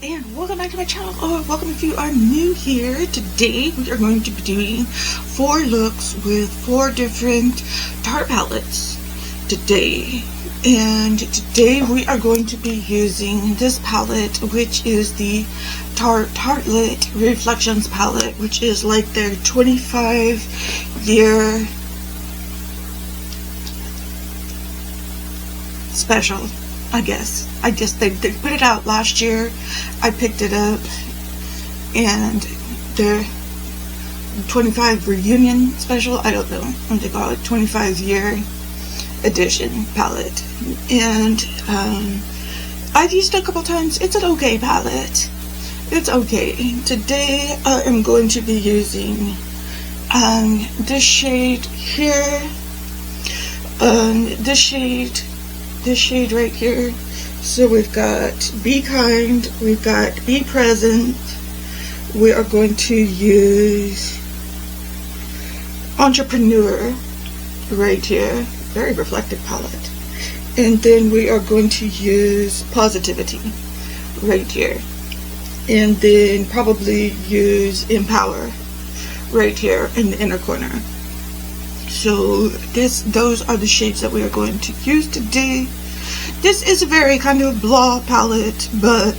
Hello and welcome back to my channel, or welcome if you are new here. Today we are going to be doing 4 looks with 4 different Tarte palettes today. And today we are going to be using this palette, which is the Tarte Tartelette Reflections palette, which is like their 25-year special. I guess they put it out last year. I picked it up, and their 25 reunion special, I don't know what they call it, 25-year edition palette. And I've used it a couple times. It's an okay palette. It's okay. Today I am going to be using this shade here, this shade right here. So we've got Be Kind, we've got Be Present. We are going to use Entrepreneur right here, very reflective palette. And then we are going to use Positivity right here. And then probably use Empower right here in the inner corner. So those are the shades that we are going to use today. This is a very kind of blah palette, but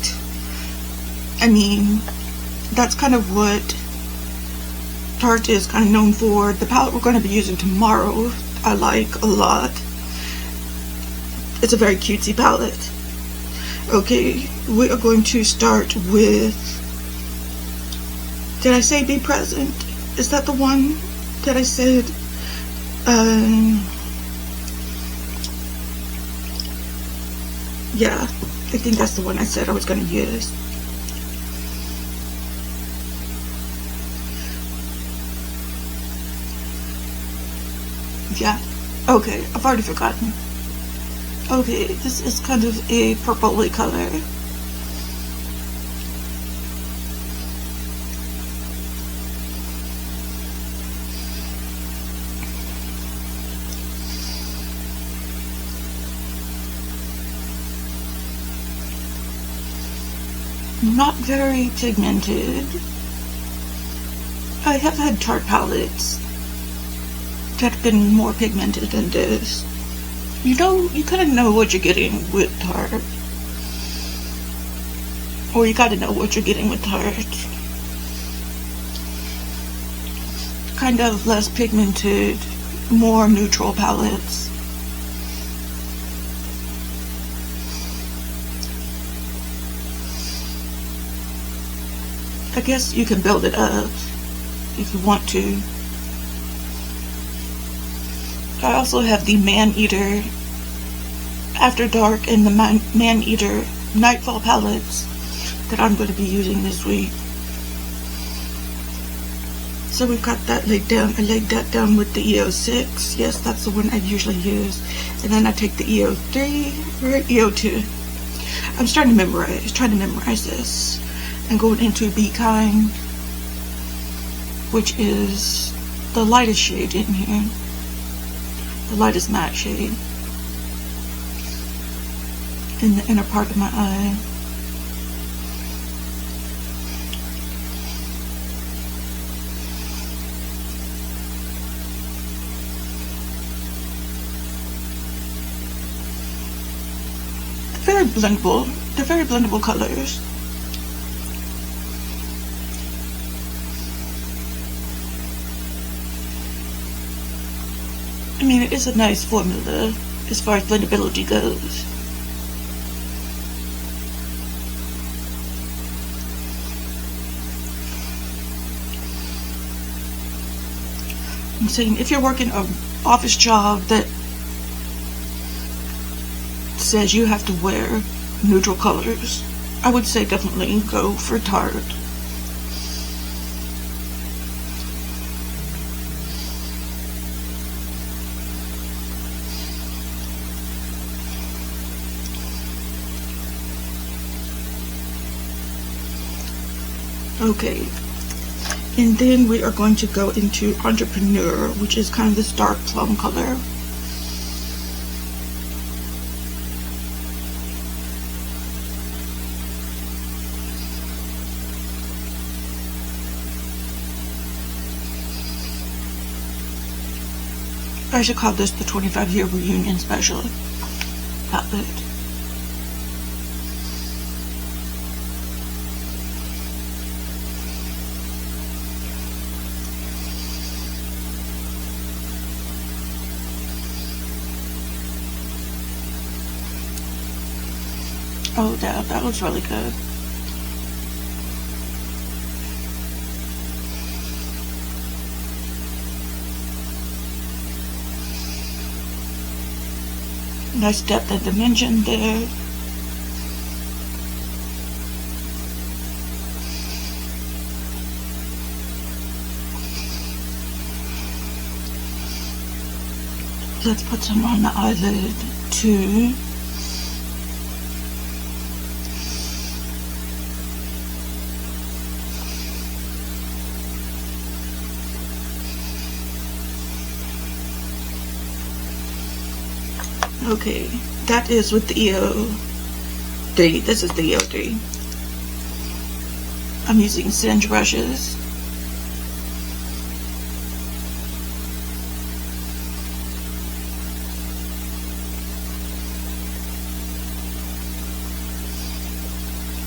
I mean, that's kind of what Tarte is kind of known for. The palette we're going to be using tomorrow, I like a lot. It's a very cutesy palette. Okay, we are going to start with, did I say Be Present? Is that the one that I said? Yeah, I think that's the one I said I was going to use. Yeah, okay, I've already forgotten. Okay, this is kind of a purpley color. Not very pigmented. I have had Tarte palettes that have been more pigmented than this. You know, you kind of know what you're getting with Tarte. Or you gotta know what you're getting with Tarte. Kind of less pigmented, more neutral palettes. I guess you can build it up if you want to. I also have the Man-Eater After Dark and the Man-Eater Nightfall palettes that I'm going to be using this week. So we've got that laid down. I laid that down with the EO6. Yes, that's the one I usually use. And then I take the EO3 or EO2. I'm trying to memorize this. And going into Be Kind, which is the lightest shade in here, the lightest matte shade in the inner part of my eye. They're very blendable colors. I mean, it is a nice formula as far as blendability goes. I'm saying, if you're working an office job that says you have to wear neutral colors, I would say definitely go for Tarte. Okay, and then we are going to go into Entrepreneur, which is kind of this dark plum color. I should call this the 25-year reunion special palette. Oh, that looks really good. Nice depth and dimension there. Let's put some on the eyelid too. Okay, that is with the EO3. This is the EO3. I'm using Singe brushes.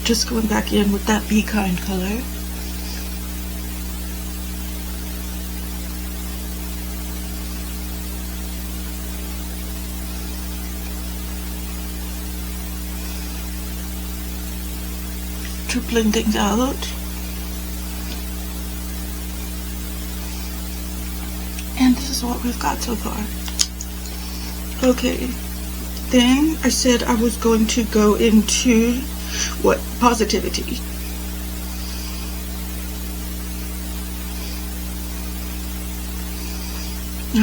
Just going back in with that Be Kind color. To blend things out. And this is what we've got so far. Okay, then I said I was going to go into what? Positivity.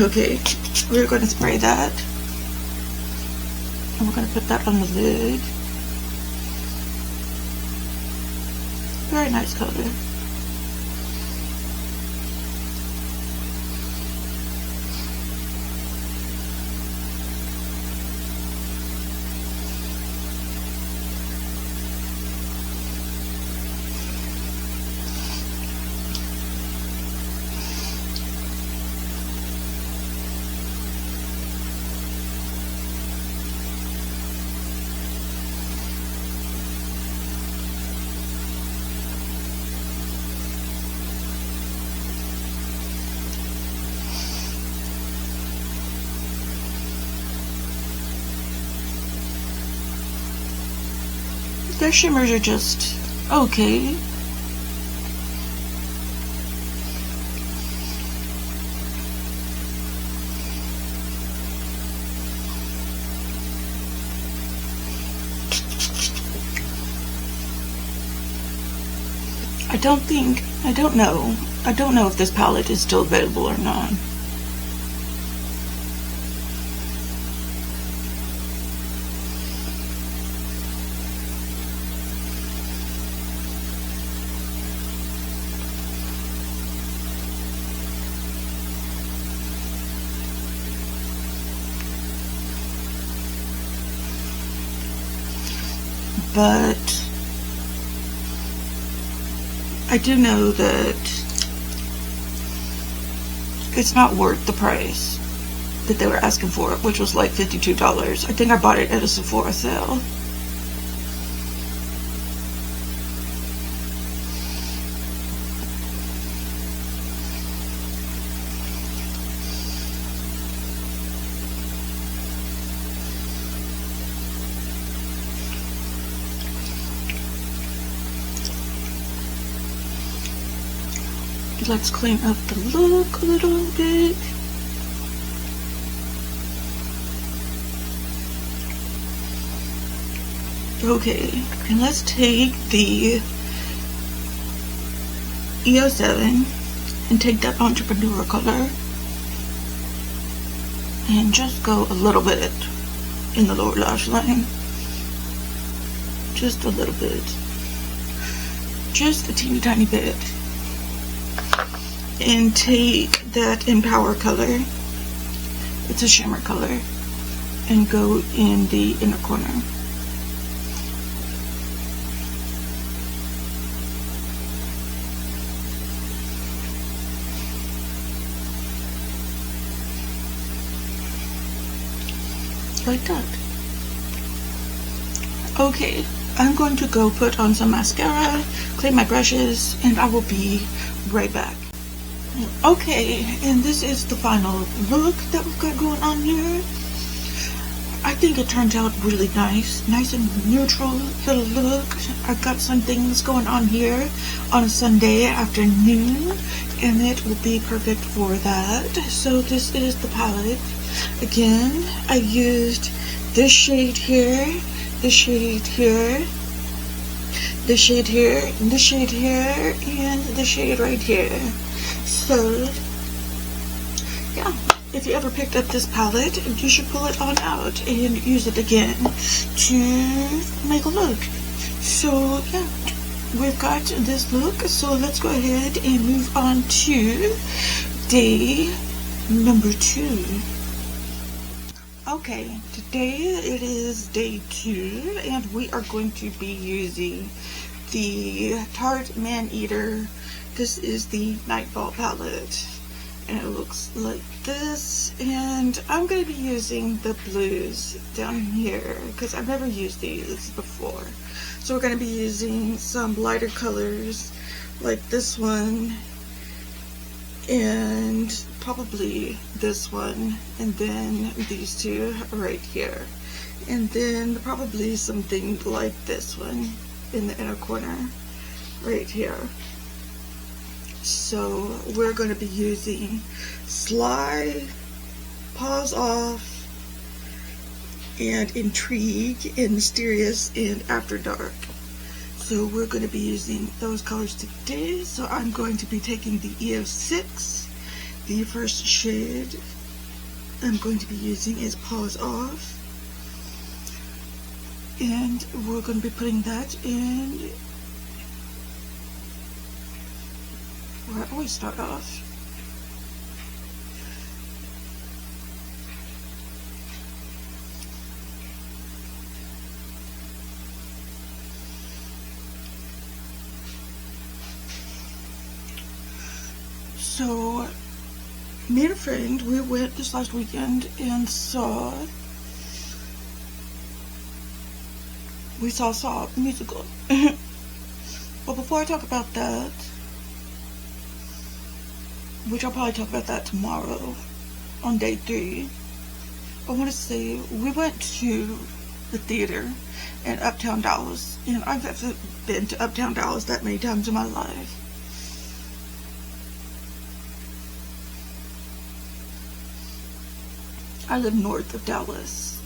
Okay, we're going to spray that. And we're going to put that on the lid. Very nice color. Their shimmers are just okay. I don't know if this palette is still available or not. But I do know that it's not worth the price that they were asking for it, which was like $52. I think I bought it at a Sephora sale. Let's clean up the look a little bit. Okay, and let's take the EO7 and take that Entrepreneur color and just go a little bit in the lower lash line. Just a little bit. Just a teeny tiny bit. And take that Empower color, it's a shimmer color, and go in the inner corner. just like that. Okay, I'm going to go put on some mascara, clean my brushes, and I will be right back. Okay, and this is the final look that we've got going on here. I think it turned out really nice and neutral little look. I've got some things going on here on a Sunday afternoon, and it will be perfect for that. So this is the palette. Again, I used this shade here, this shade here, this shade here, and this shade here, and this shade right here. So, yeah. If you ever picked up this palette, you should pull it on out and use it again to make a look. So yeah, we've got this look. So let's go ahead and move on to day number 2. Okay, today it is day 2, and we are going to be using the Tarte Man Eater. This is the Nightfall palette. And it looks like this, and I'm going to be using the blues down here because I've never used these before. So we're going to be using some lighter colors like this one and probably this one, and then these two right here, and then probably something like this one in the inner corner right here. So we're going to be using Sly, Paws Off, and Intrigue, and Mysterious, and After Dark. So we're going to be using those colors today. So I'm going to be taking the EO6, the first shade I'm going to be using is Paws Off, and we're going to be putting that in where I always start off. So, me and a friend, we went this last weekend and we saw Saw the musical. But before I talk about that, which I'll probably talk about that tomorrow on day 3, I want to say we went to the theater in Uptown Dallas, and I've never been to Uptown Dallas that many times in my life. I live north of Dallas.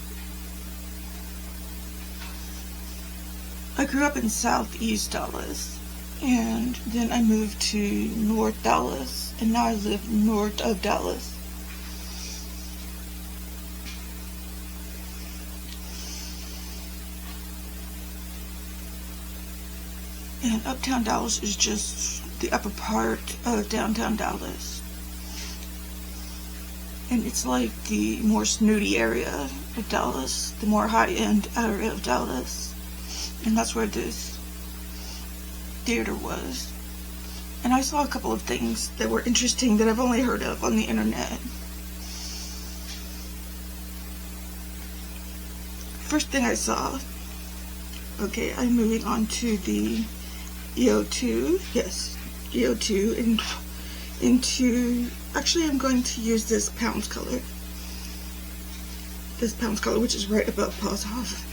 I grew up in southeast Dallas, and then I moved to North Dallas, and now I live north of Dallas. And Uptown Dallas is just the upper part of downtown Dallas. And it's like the more snooty area of Dallas, the more high-end area of Dallas. And that's where this theater was. And I saw a couple of things that were interesting that I've only heard of on the internet. First thing I saw, okay, I'm moving on to the EO2, yes, EO2, and into, actually I'm going to use this Pounds color, which is right above Paws Off.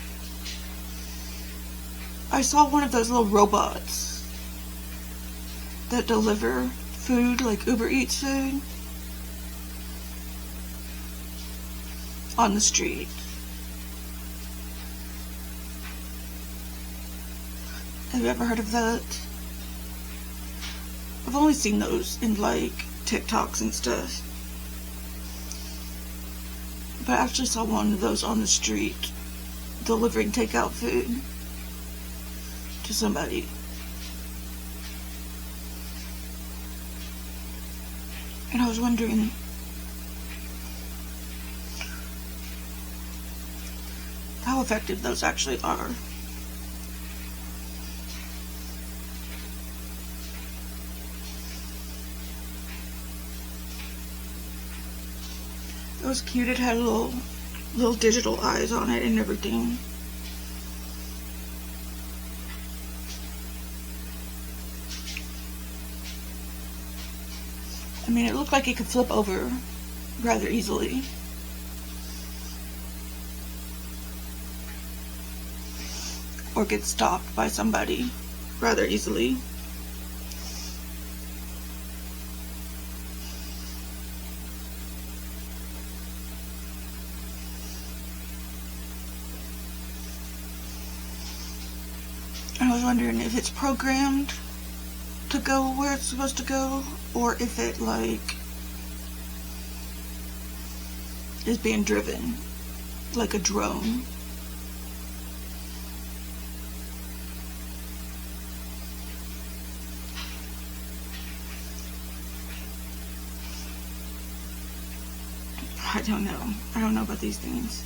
I saw one of those little robots that deliver food, like Uber Eats food, on the street. Have you ever heard of that? I've only seen those in like TikToks and stuff. But I actually saw one of those on the street delivering takeout food to somebody. And I was wondering how effective those actually are. It was cute. It had a little little digital eyes on it and everything. I mean, it looked like it could flip over rather easily. Or get stopped by somebody rather easily. I was wondering if it's programmed to go where it's supposed to go, or if it like is being driven like a drone. I don't know. I don't know about these things.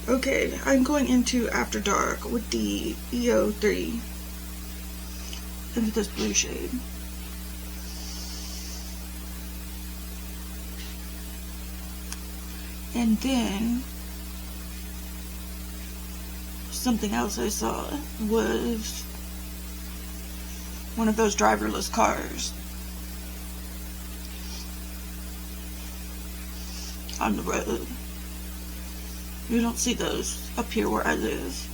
Okay, I'm going into After Dark with the EO3 into this blue shade. And then something else I saw was one of those driverless cars on the road. You don't see those up here where I live.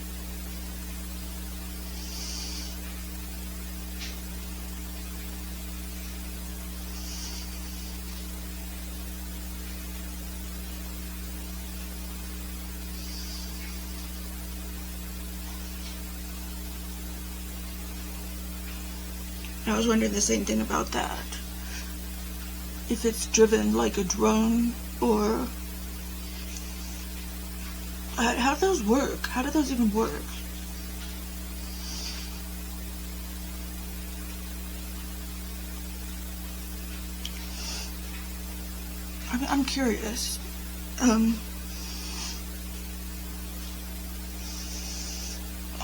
I was wondering the same thing about that. If it's driven like a drone, or how do those work? How do those even work? I'm curious.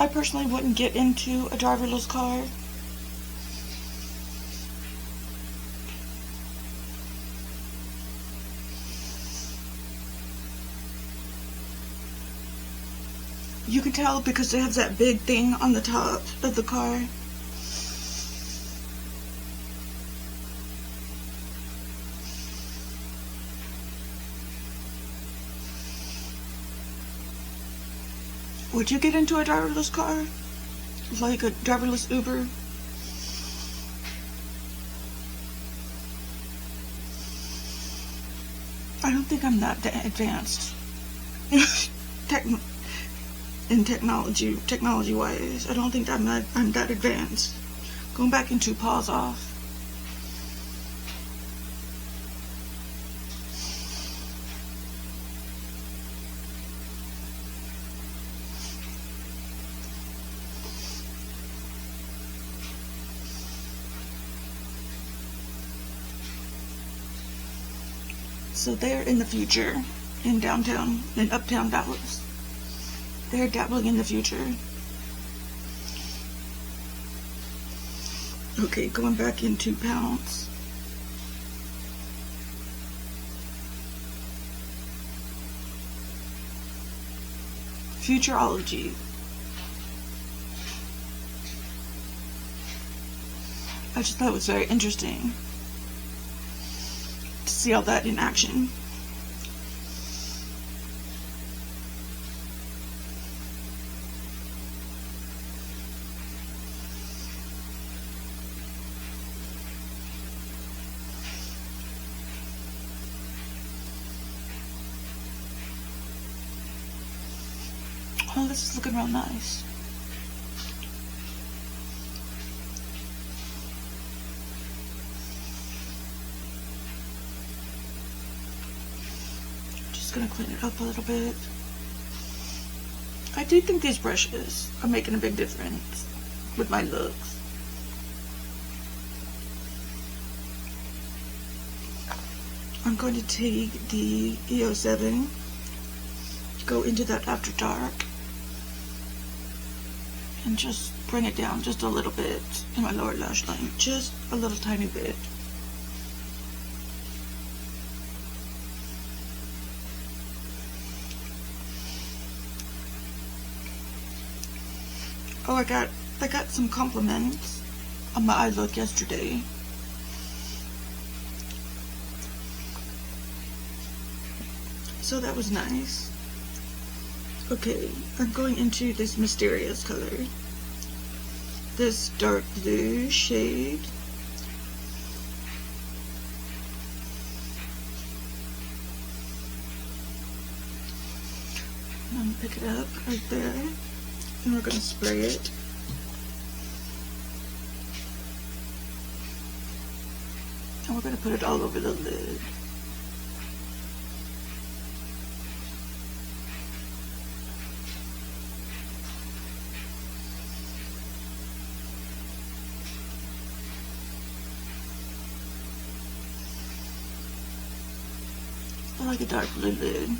I personally wouldn't get into a driverless car. You can tell because it has that big thing on the top of the car. Would you get into a driverless car? Like a driverless Uber? I don't think I'm that advanced. In technology wise, I don't think I'm that advanced. Going back into pause off. So they're in the future, in downtown, in uptown Dallas. They're dabbling in the future. Okay, going back into Pounce. Futurology. I just thought it was very interesting to see all that in action. Oh, this is looking real nice. Just gonna clean it up a little bit. I do think these brushes are making a big difference with my looks. I'm going to take the EO7, go into that After Dark, and just bring it down just a little bit in my lower lash line, just a little tiny bit. Oh, I got some compliments on my eye look yesterday. So that was nice. Okay, I'm going into this mysterious color. This dark blue shade. I'm going to pick it up right there, and we're going to spray it. And we're going to put it all over the lid. I like a dark blue lid.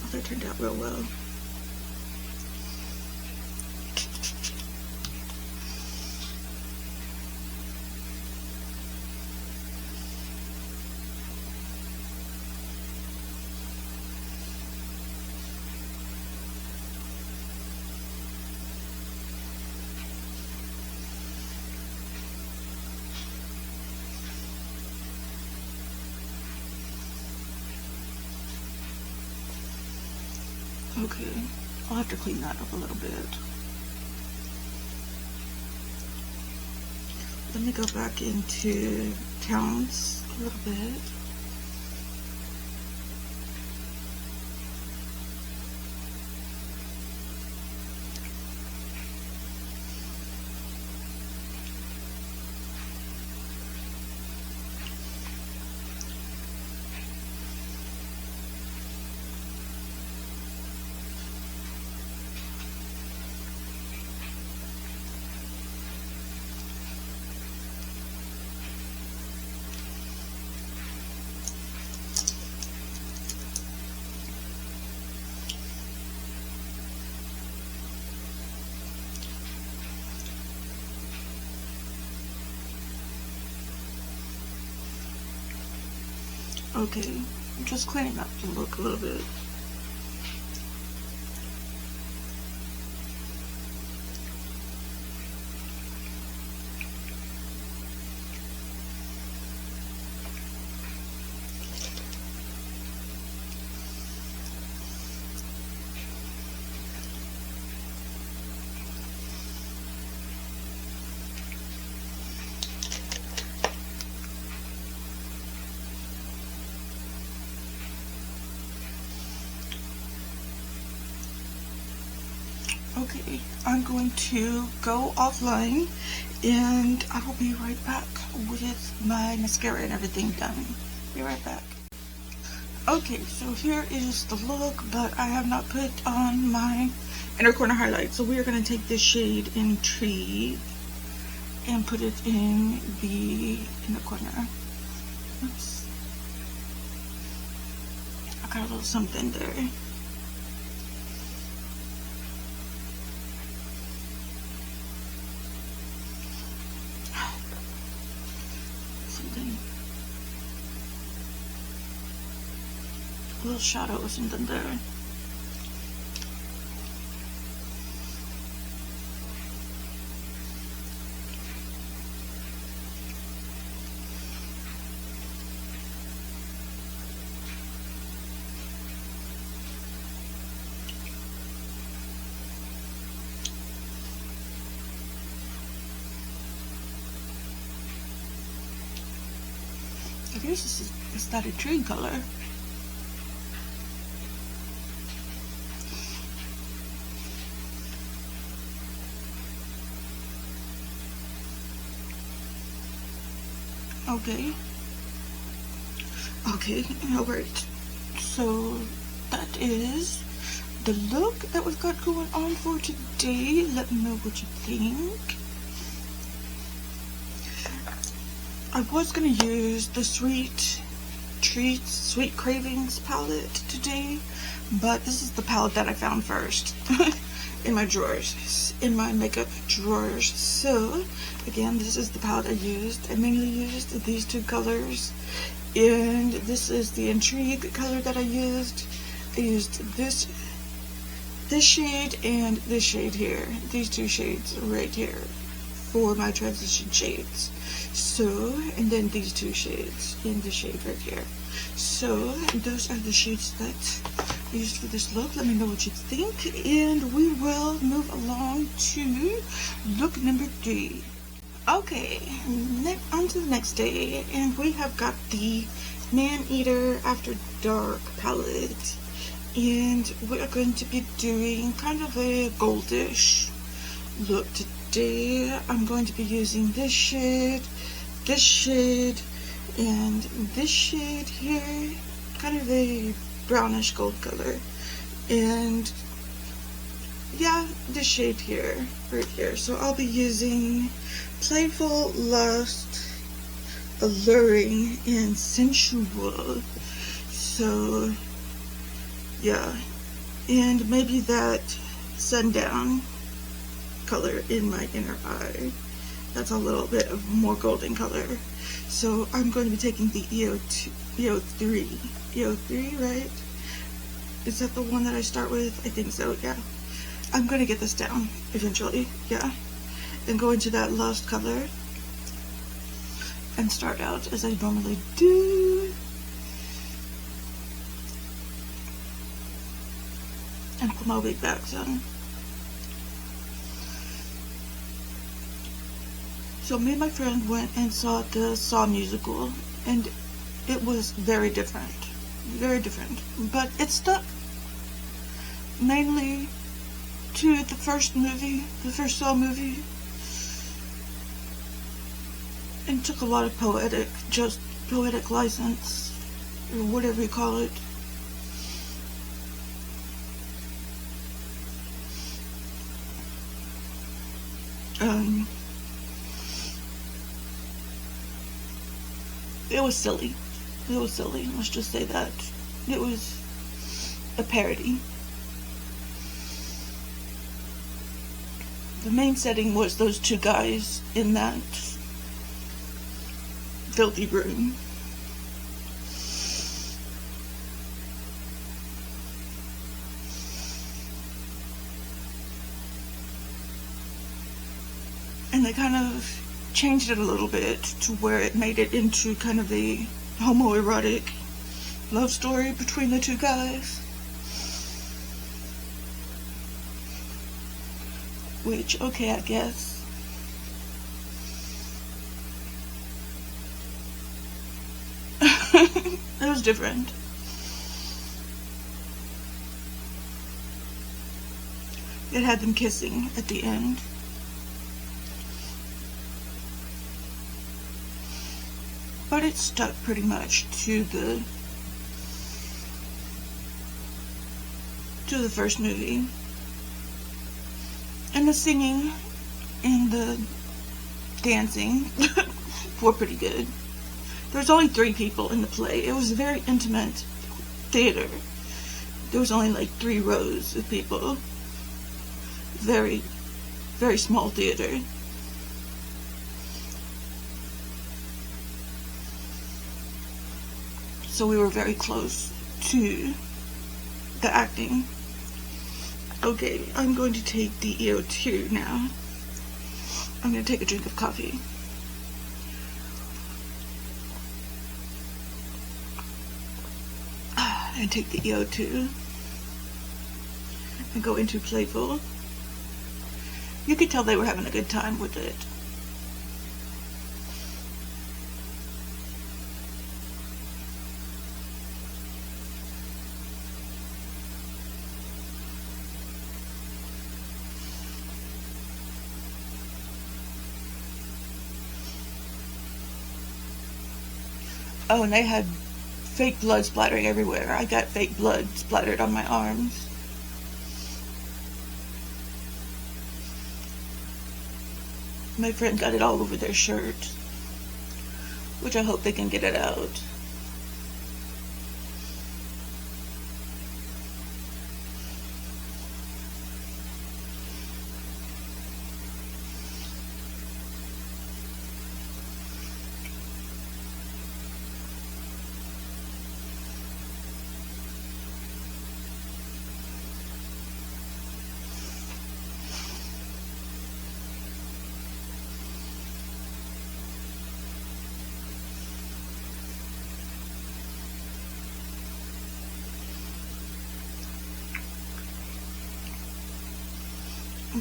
Oh, that turned out real well. Okay, I'll have to clean that up a little bit. Let me go back into towns a little bit. Okay, I'm just cleaning up the look a little bit. Okay, I'm going to go offline and I will be right back with my mascara and everything done. Be right back. Okay, so here is the look, but I have not put on my inner corner highlight. So we are going to take this shade in Tree and put it in the inner corner. Oops. I got a little something there. A little shadow or something there. I guess is that a tree color? Okay. Okay, alright. So that is the look that we've got going on for today. Let me know what you think. I was going to use the Sweet Treats, Sweet Cravings palette today, but this is the palette that I found first in my drawers, in my makeup drawers. So again, this is the palette I used. I mainly used these two colors, and this is the Intrigue color that I used. I used this shade and this shade here, these two shades right here for my transition shades. So, and then these two shades in the shade right here. So those are the shades that I used for this look. Let me know what you think, and we will move along to look number 3. Okay, on to the next day, and we have got the Man Eater After Dark palette, and we are going to be doing kind of a goldish look today. I'm going to be using this shade, and this shade here, kind of a brownish gold color, and yeah, this shade here, right here. So I'll be using Playful, Lust, Alluring, and Sensual. So yeah, and maybe that Sundown color in my inner eye. That's a little bit of more golden color. So I'm going to be taking the EO3, right? Is that the one that I start with? I think so, yeah. I'm going to get this down eventually, yeah. And go into that Lust color and start out as I normally do. And put my wig back on. So me and my friend went and saw the Saw musical, and it was very different, but it stuck mainly to the first Saw movie, and took a lot of poetic license, or whatever you call it. It was silly. Let's just say that. It was a parody. The main setting was those two guys in that filthy room. And they kind of changed it a little bit to where it made it into kind of a homoerotic love story between the two guys, which, okay, I guess. It was different. It had them kissing at the end. But it stuck pretty much to the first movie. And the singing and the dancing were pretty good. There was only 3 people in the play. It was a very intimate theater. There was only like 3 rows of people. Very, very small theater. So we were very close to the acting. Okay, I'm going to take the EO2 now. I'm going to take a drink of coffee. And take the EO2 and go into Playful. You could tell they were having a good time with it. Oh, and they had fake blood splattering everywhere. I got fake blood splattered on my arms. My friend got it all over their shirt. which I hope they can get it out.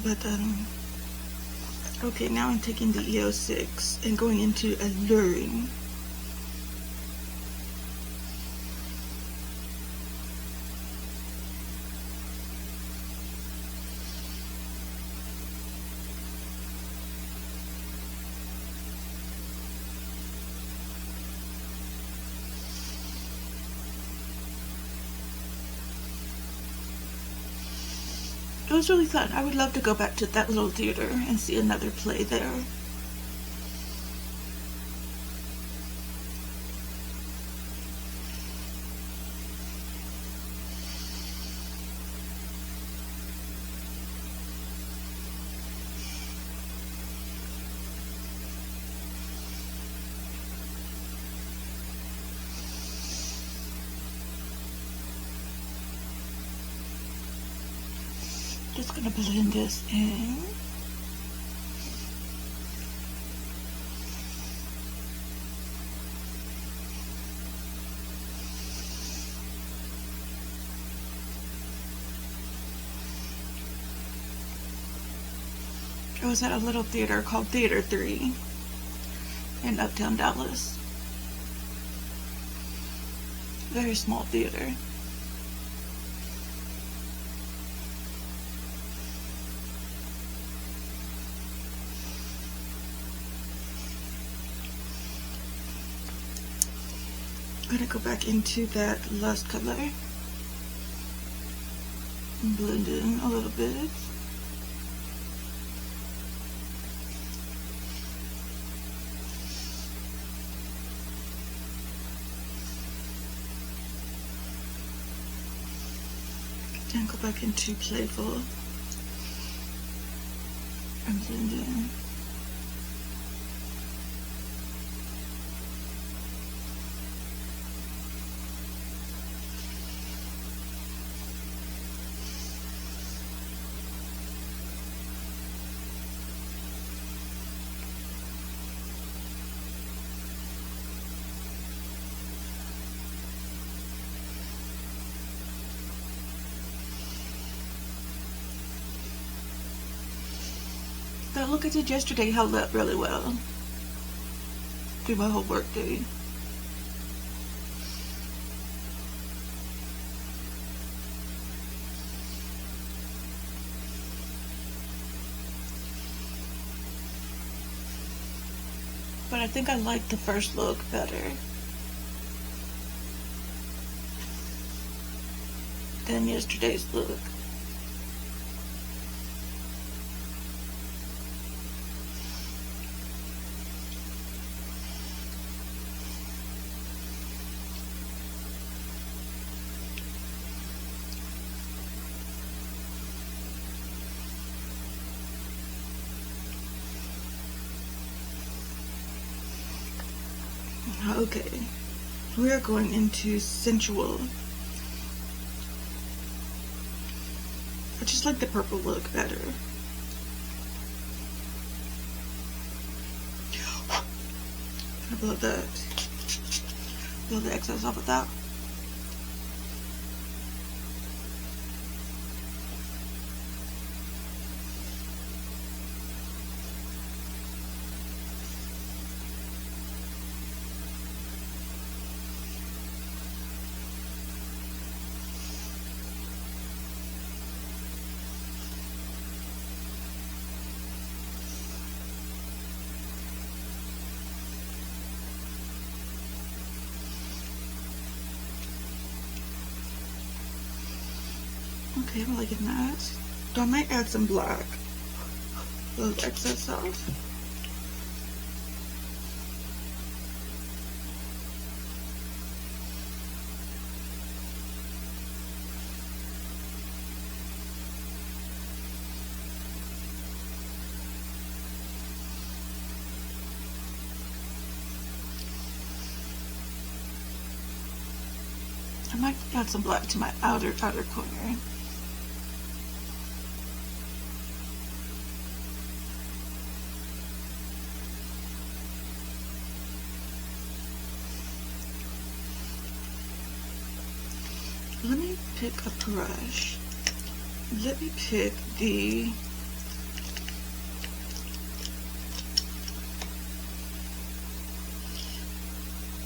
But okay, now I'm taking the EO6 and going into alluring. It was really fun. I would love to go back to that little theater and see another play there. Just gonna blend this in. I was at a little theater called Theater 3 in Uptown Dallas. Very small theater. I'm gonna go back into that Lust color and blend in a little bit. Then go back into Playful and blend in. The look I did yesterday held up really well through my whole work day. But I think I like the first look better than yesterday's look. Okay, we are going into Sensual. I just like the purple look better. I blow the excess off of that. Okay, I'm liking that. So I might add some black. Blow the excess off. I might add some black to my outer corner. Let me pick a brush. Let me pick the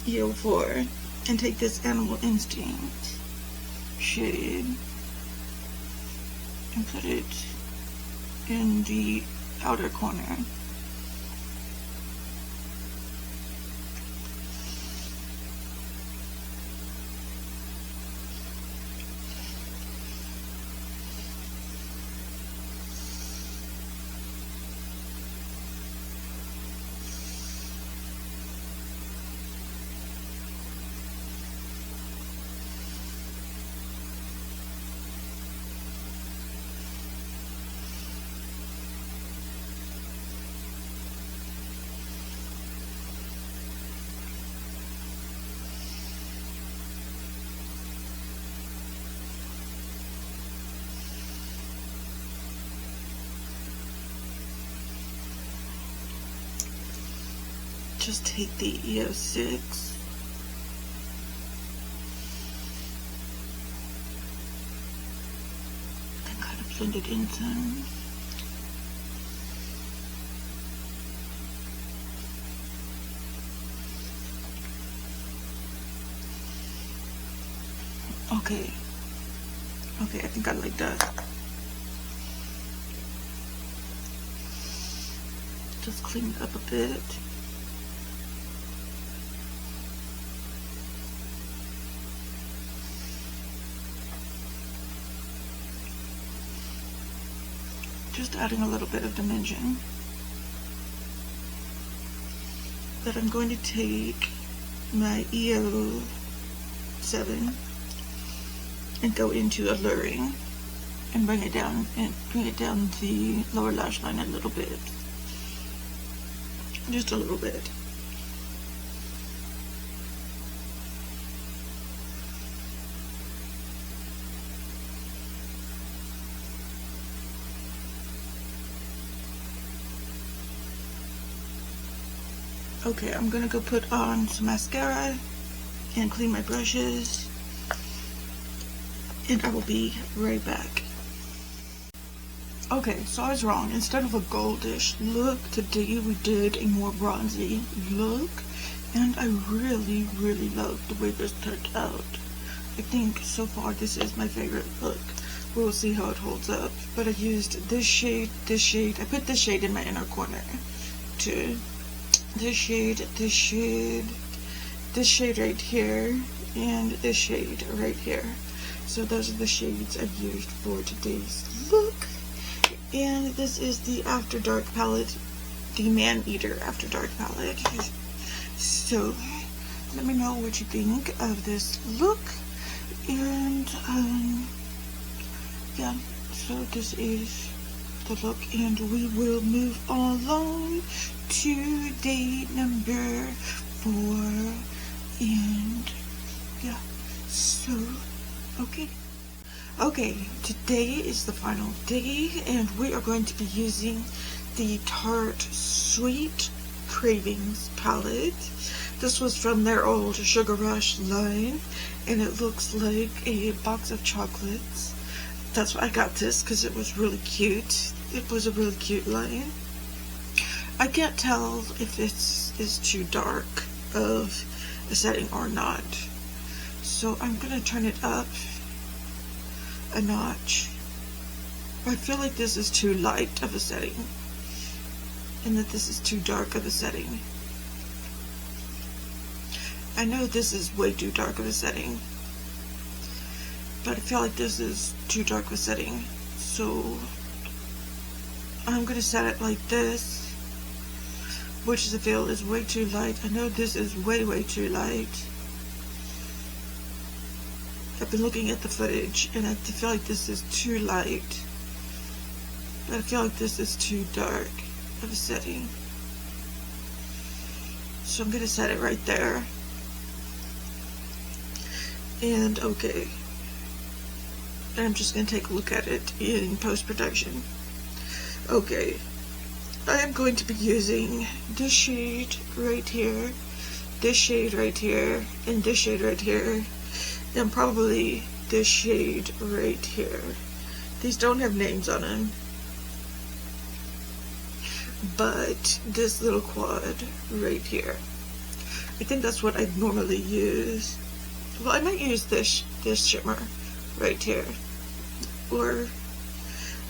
EO4 and take this Animal Instinct shade and put it in the outer corner. Just take the EO6 and kind of blend it in some. Okay, I think I like that. Just clean it up a bit. Just adding a little bit of dimension. Then I'm going to take my EO7 and go into Alluring and bring it down the lower lash line a little bit. Just a little bit. Okay, I'm gonna go put on some mascara and clean my brushes, and I will be right back. Okay, so I was wrong. Instead of a goldish look, today we did a more bronzy look, and I really, really love the way this turned out. I think so far this is my favorite look. We'll see how it holds up, but I used this shade, I put this shade in my inner corner too. This shade right here, and this shade right here. So those are the shades I've used for today's look. And this is the After Dark palette, the Man Eater After Dark palette. So let me know what you think of this look. And yeah, so this is the look, and we will move along to day number 4. And yeah, so okay, today is the final day, and we are going to be using the Tarte Sweet Cravings palette. This was from their old Sugar Rush line, and it looks like a box of chocolates. That's why I got this, because it was really cute. It was a really cute line. I can't tell if this is too dark of a setting or not, so I'm gonna turn it up a notch. I feel like this is too light of a setting, and that this is too dark of a setting. I know this is way too dark of a setting, but I feel like this is too dark of a setting, so I'm gonna set it like this, which I feel is way too light. I know this is way too light. I've been looking at the footage, and I feel like this is too light, but I feel like this is too dark of a setting. So I'm gonna set it right there. And okay, I'm just going to take a look at it in post-production. Okay, I am going to be using this shade right here, this shade right here, and this shade right here, and probably this shade right here. These don't have names on them, but this little quad right here, I think that's what I normally use. Well, I might use this shimmer right here, or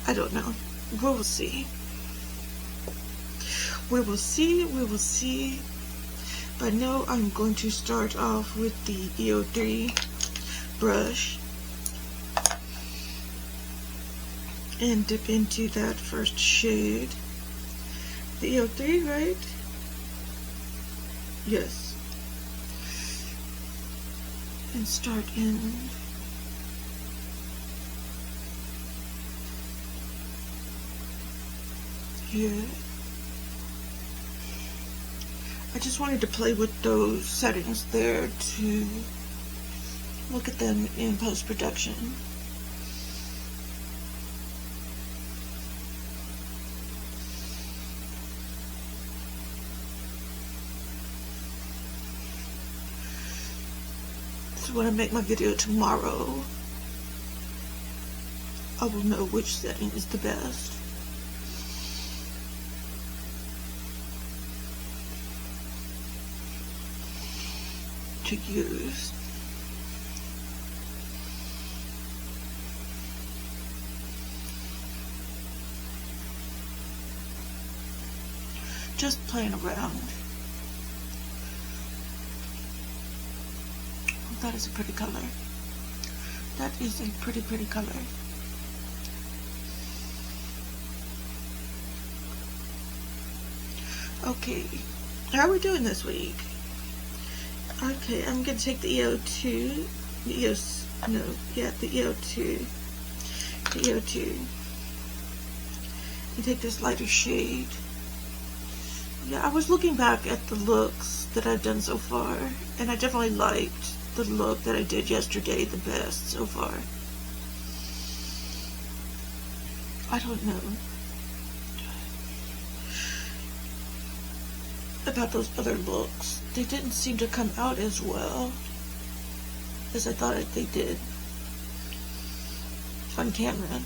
I don't know. We will see. We will see. We will see. But I know I'm going to start off with the EO3 brush and dip into that first shade. The EO3, right? Yes. And start in here. I just wanted to play with those settings there to look at them in post-production. So when I make my video tomorrow, I will know which setting is the best. To use. Just playing around. Oh, that is a pretty color. That is a pretty color. Okay, how are we doing this week? Okay, I'm going to take the EO2, the EO2, and take this lighter shade. Yeah, I was looking back at the looks that I've done so far, and I definitely liked the look that I did yesterday the best so far. I don't know about those other looks. They didn't seem to come out as well as I thought they did on camera.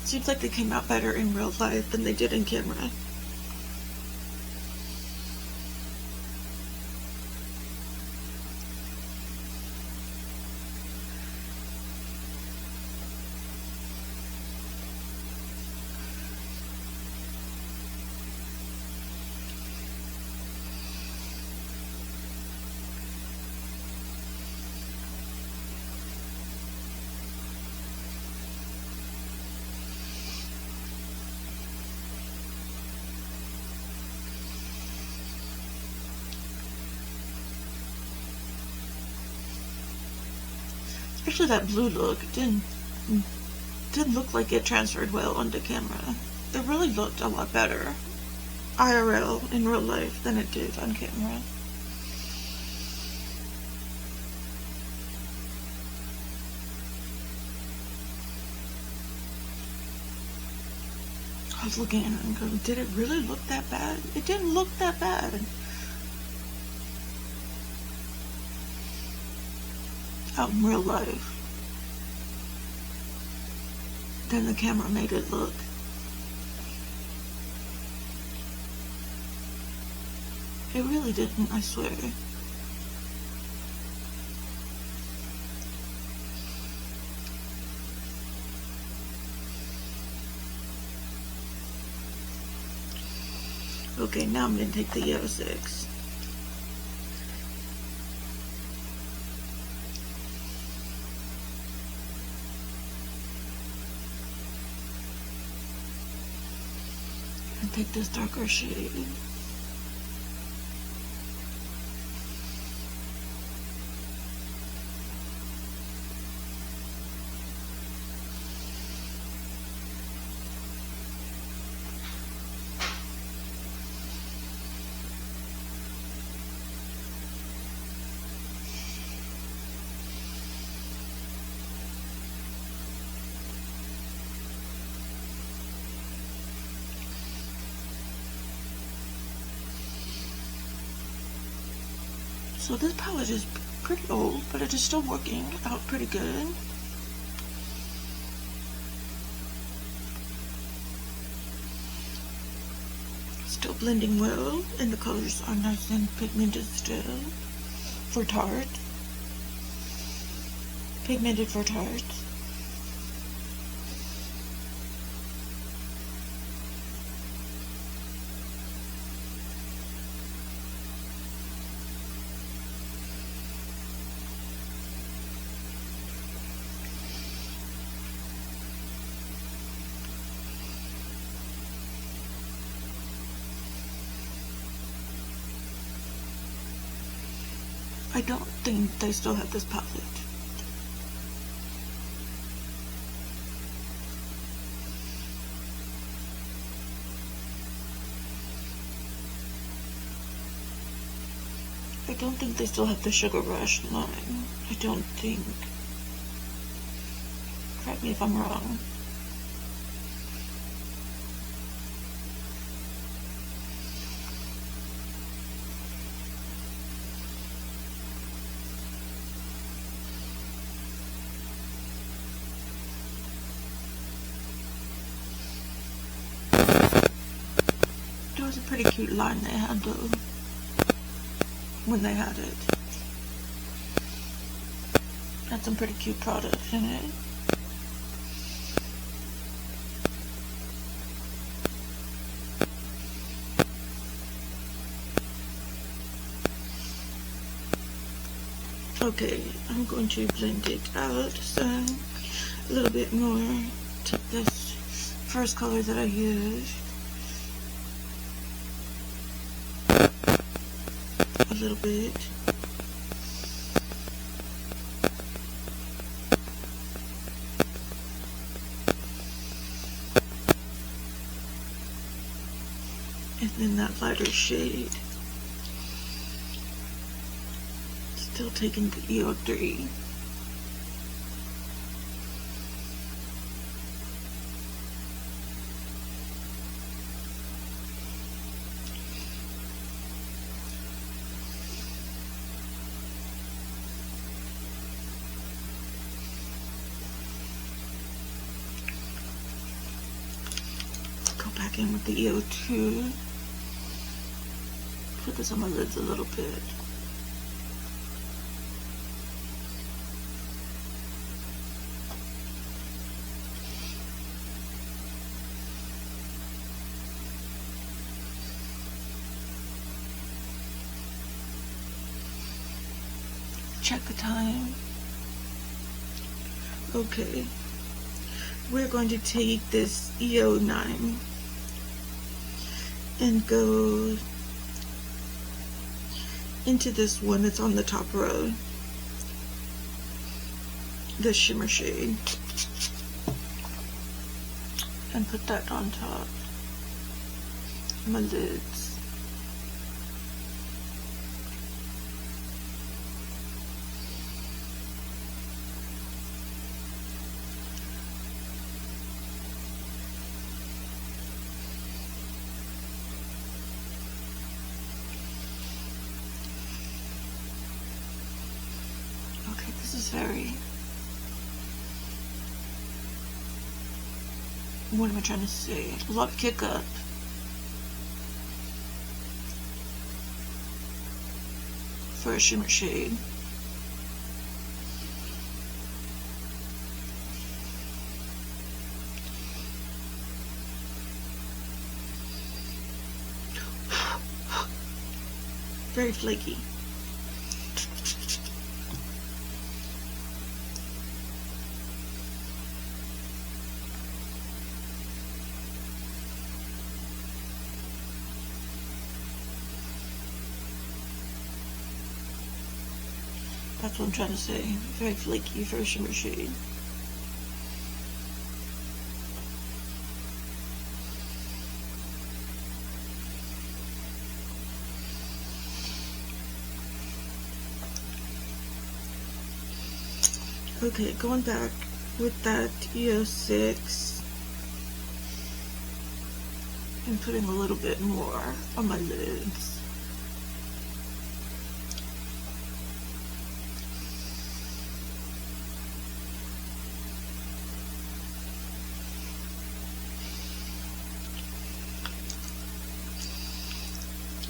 Seems like they came out better in real life than they did in camera. Especially that blue look didn't look like it transferred well onto camera. It really looked a lot better IRL in real life than it did on camera. I was looking at it and going, did it really look that bad? It didn't look that bad. Out in real life than the camera made it look. It really didn't, I swear. Okay, now I'm going to take the EO6. And take this darker shade. So this palette is pretty old, but it is still working out pretty good. Still blending well, and the colors are nice and pigmented still for Tarte. Pigmented for Tarte. I don't think they still have this palette. I don't think they still have the Sugar Rush line. I don't think. Correct me if I'm wrong. It was a pretty cute line they had though, when they had it. Had some pretty cute products in it. Okay, I'm going to blend it out some a little bit more to this first color that I used. A little bit. And then that lighter shade. Still taking the EO3. Back in with the EO2. Put this on my lids a little bit. Check the time. Okay. We're going to take this EO9 and go into this one that's on the top row, the shimmer shade, and put that on top of my lids. Okay, this is very, what am I trying to say? A lot of kick up. For a shimmer shade. Very flaky. That's what I'm trying to say. Very flaky for a shimmer shade. Okay, going back with that EO6 and putting a little bit more on my lids.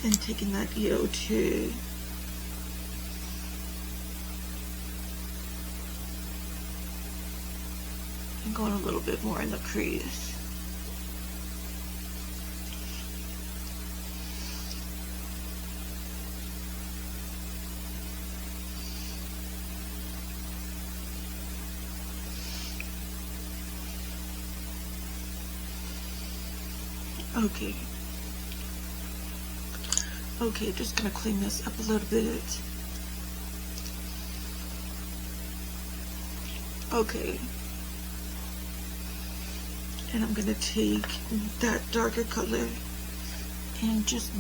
and taking that EO2 and going a little bit more in the crease. Okay, just gonna clean this up a little bit. Okay, and I'm gonna take that darker color and just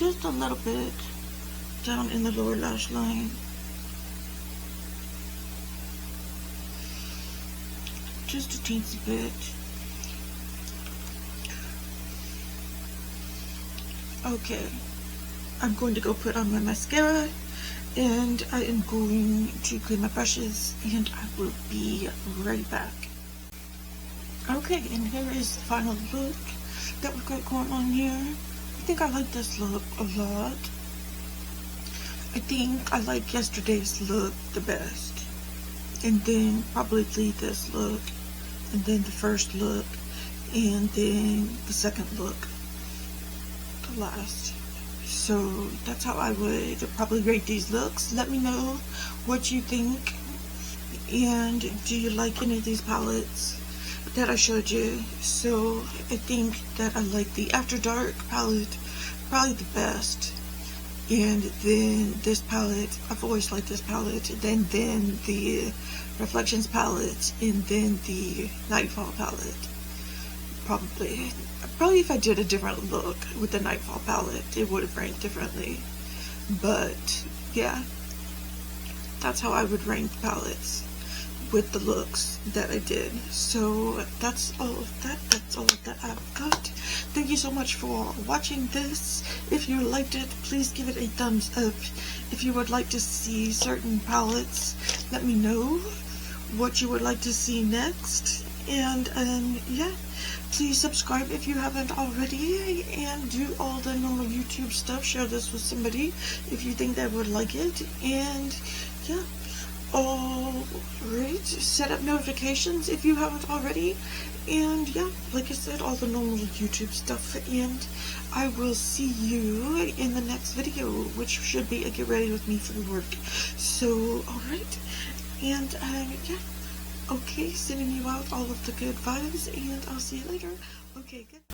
a little bit down in the lower lash line. Just a teensy bit. Okay, I'm going to go put on my mascara, and I am going to clean my brushes, and I will be right back. Okay, and here is the final look that we've got going on here. I think I like this look a lot. I think I like yesterday's look the best, and then probably this look, and then the first look, and then the second look last. So that's how I would probably rate these looks. Let me know what you think, and do you like any of these palettes that I showed you? So I think that I like the After Dark palette probably the best, and then this palette, I've always liked this palette, then the Reflections palette, and then the Nightfall palette. Probably if I did a different look with the Nightfall palette, it would have ranked differently. But yeah, that's how I would rank the palettes with the looks that I did. So that's all of that. That's all that I've got. Thank you so much for watching this. If you liked it, please give it a thumbs up. If you would like to see certain palettes, let me know what you would like to see next. And yeah, please subscribe if you haven't already, and do all the normal YouTube stuff. Share this with somebody if you think they would like it. And yeah, alright, set up notifications if you haven't already. And yeah, like I said, all the normal YouTube stuff. And I will see you in the next video, which should be a get ready with me for work. So alright, and yeah. Okay, sending you out all of the good vibes, and I'll see you later. Okay, good.